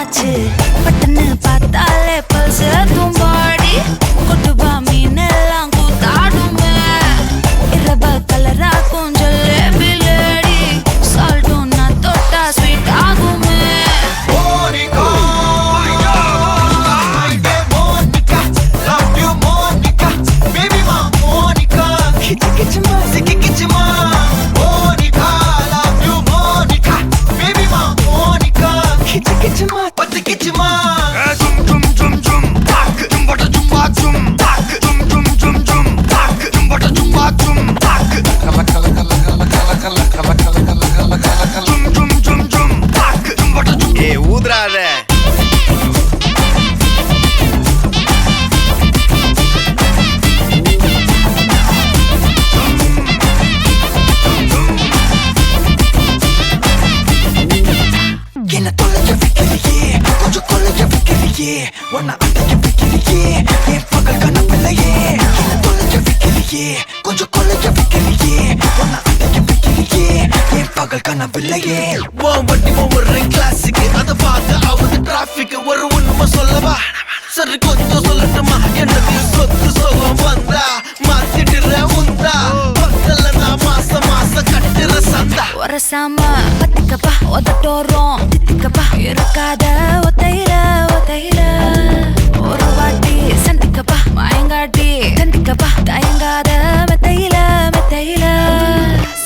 பொண்ணாச்சு பட்டன்னு பார்த்தாலே பல்ஸ் தும்பாடி கொட்டுபா மீன் எல்லாம் கூத்தாடுமே இரவ கலரா கொஞ்சம் பிளேடி சால்ட்டும் நான் தொட்டா ஸ்வீட் ஆகுமே Wanna attack your bikini, yeah. Pagal ka na pala, yeah. Kinatulad your bikini, yeah. Konjo kolad your bikini, yeah. Wanna attack your bikini, yeah. Pagal ka na pala, yeah. Wadi mo ring classic, ada vaaka avudhu traffic. Oru unma sollava, sari konjo sollatuma. Enadhu sottu sogam vanda, maatidira unda. Pakkala na maasa maasa kattira sanda. Orasama patikappa odatorom titikappa irukada otaira otaira oru vaati sandikappa mayangaati sandikappa tayangada metaila metaila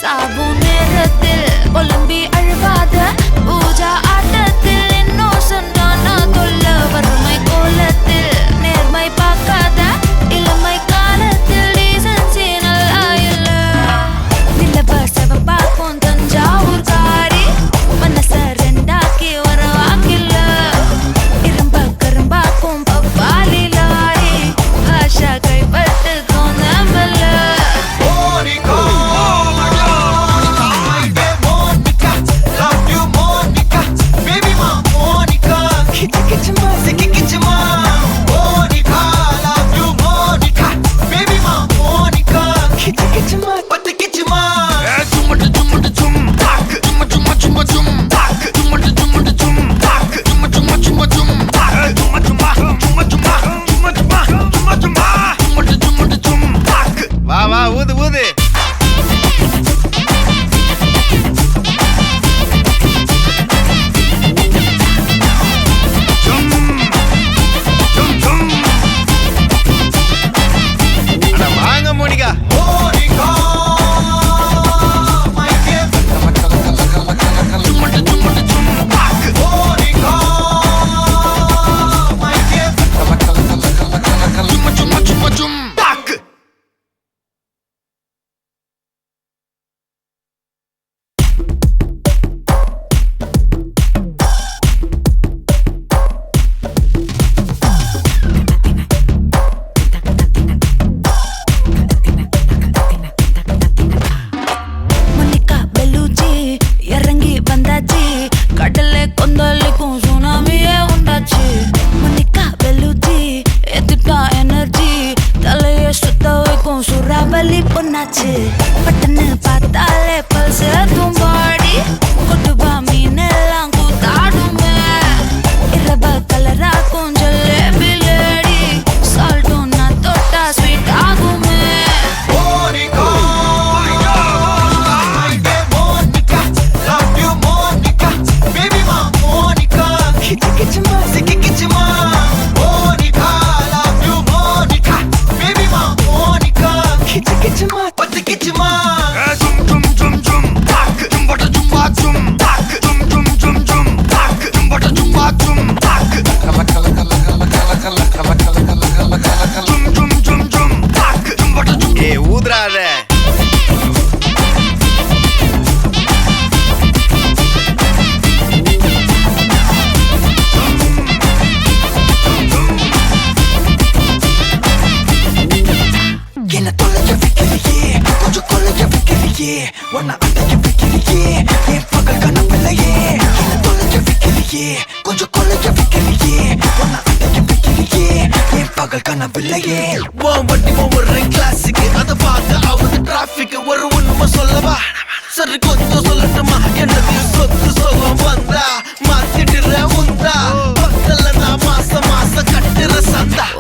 saabun nerathil olumbi alvada pooja aatathil innocent ana tolla varumai kolathil nermai paakada ilamai kaalathil decency nalla illa nilava sevappa kondanjavur kaari manasa rendaaki varavakilla iramba karambaakum pappali laari bhasha kaipattu konamballa வா வா ஊது ஊது வாங்க Monica Monica Bellucci இறங்கி வந்தாச்சு கடலே கொந்தளிக்கும் சுனாமியே உண்டாச்சு Monica Bellucci எதுட்டா energy தலைய சுத்த வைக்கும் சூறாவளி பொண்ணாச்சு பட்டன்னு பார்த்தாலே பல்ஸ் தும்பாடி கொட்டுபா மீன் எல்லாம் கூத்தாடுமே இரவ கலரா கொஞ்சம் பிளேடி சால்ட்டும் நான் தொட்டா ஸ்வீட் ஆகுமே ஊதுறாத Wanna attack your bikini, yeah. Pagal ka na pala, yeah. Kinatulad your bikini, yeah. Konjo kolad your bikini, yeah. Wanna attack your bikini, yeah. Pagal ka na pala, yeah. Wadi mo ring classic, ada vaaka avudhu traffic. Oru unma sollava, sari konjo sollatuma. Enadhu sottu sogam vanda, maatidira unda.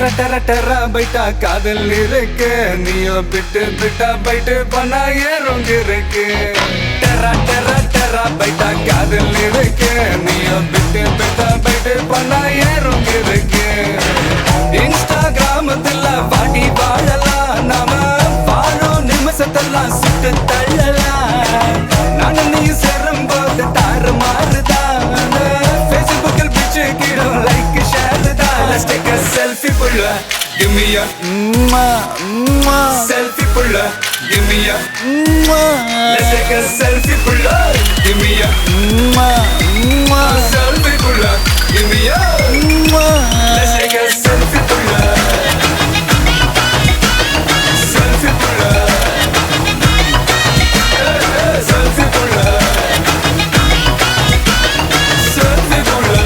டெர டெர டெர பைட்டா காதல் இருக்கு நீயோ பிட்டு பிட்டா byte பண்ணா ஏறும் இருக்கு டெர டெர டெர பைட்டா காதல் இருக்கு நீயோ பிட்டு பிட்டா byte பண்ணா ஏறும் இருக்கு இன்ஸ்டாகிராமத்துல வாடி வாழலாம் நாம வாழும் நிமிஷத்தெல்லாம் சுட்டு தள்ளலாம் நானும் நீ சேரும் போது தாறு மாறுதான் ஃபேஸ்புக்கில் பிச்சு கீழும் லைக் ஷேர் தான் Let's take a selfie pulla give me a selfie pulla give me a Let's take a selfie pulla give me a selfie pulla give me a Let's take a selfie pulla selfie pulla selfie pulla selfie pulla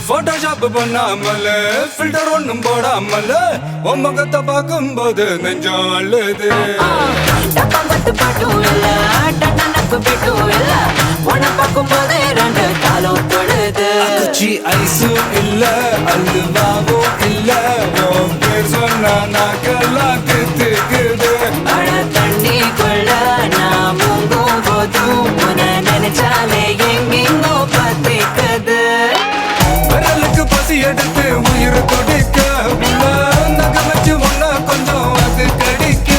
Photoshop பண்ணாமல filter ஒண்ணும் போடாமல உன் முகத்தை பார்க்கும்போது நெஞ்சம் அழுது டப்பாங்கட்டு பாட்டும் இல்ல டட்டனப்பு பிட்டும் இல்ல உன பார்க்கும்போது ரெண்டு காலம் தொழுது குச்சி ஐஸும் இல்ல அல்வாவும் இல்ல உன் பேர் சொன்னா நாக்கெல்லாம் கித்துக்குது அட தண்ணிக்குள்ள நான் முங்கும் போதும் உன்னை நினைச்சாலே எங்கெங்கோ பத்திக்குது விரலுக்கு பசி எடுத்து உயிர் கொடுக்க உள்ள நகை வச்சு ஒன்னா கொஞ்சம் அது கடிக்க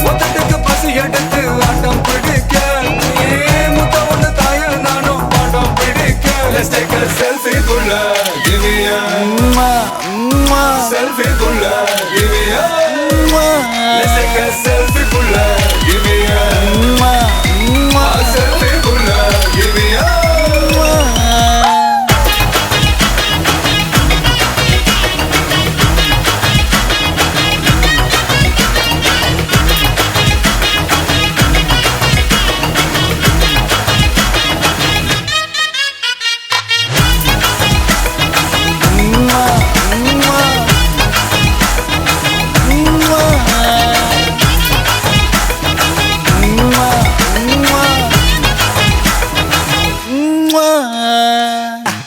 மொத்தத்துக்கு பசி எடுத்து ஆட்டம் பிடிக்க முத்த ஒண்ணு தாய நானும் பாட்டம் பிடிக்க Let's take a selfie pulla give me a selfie pulla give me a Let's take a selfie pulla give me a selfie pulla give me a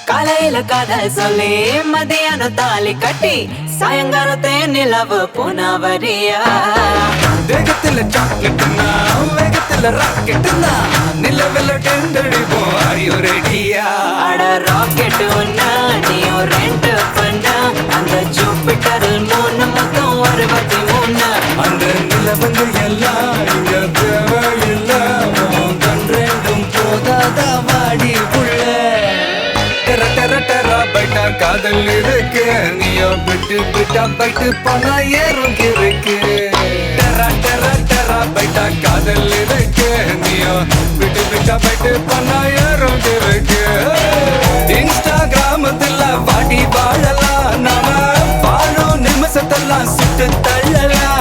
காலையில காதல் சொல்லி மதியானம் தாலி கட்டி சாயங்காலத்தே நிலவு புனவரியா வேகத்துல சாக்லேட்னா வேகத்துல ராக்கெட்னா நிலவில் டெண்டடிப்போம் Are you ready-யா? அட ராக்கெட் ஒன்னா நீயும் ரெண்டு பண்ணா அந்த ஜூபிட்டரில் 3 மொத்தம் 63 அந்த நிலவங்க எல்லாம் இங்க தேவையில்ல உன் கண் ரெண்டும் போதாதா வாடி புள்ள டெர டெர டெர பைட்டா காதல் இருக்கு நீயோ விட்டு விட்டா பைட்டு பண்ணா ஏறும் இருக்கு டெர டெர டெர பைட்டா காதல் இருக்கு நீயோ விட்டு விட்டா பைட்டு பண்ணா ஏறும் இருக்கு இன்ஸ்டாகிராமத்துல வாடி வாழலாம் நாம வாழும் நிமிஷத்தெல்லாம் சுட்டு தள்ளலாம்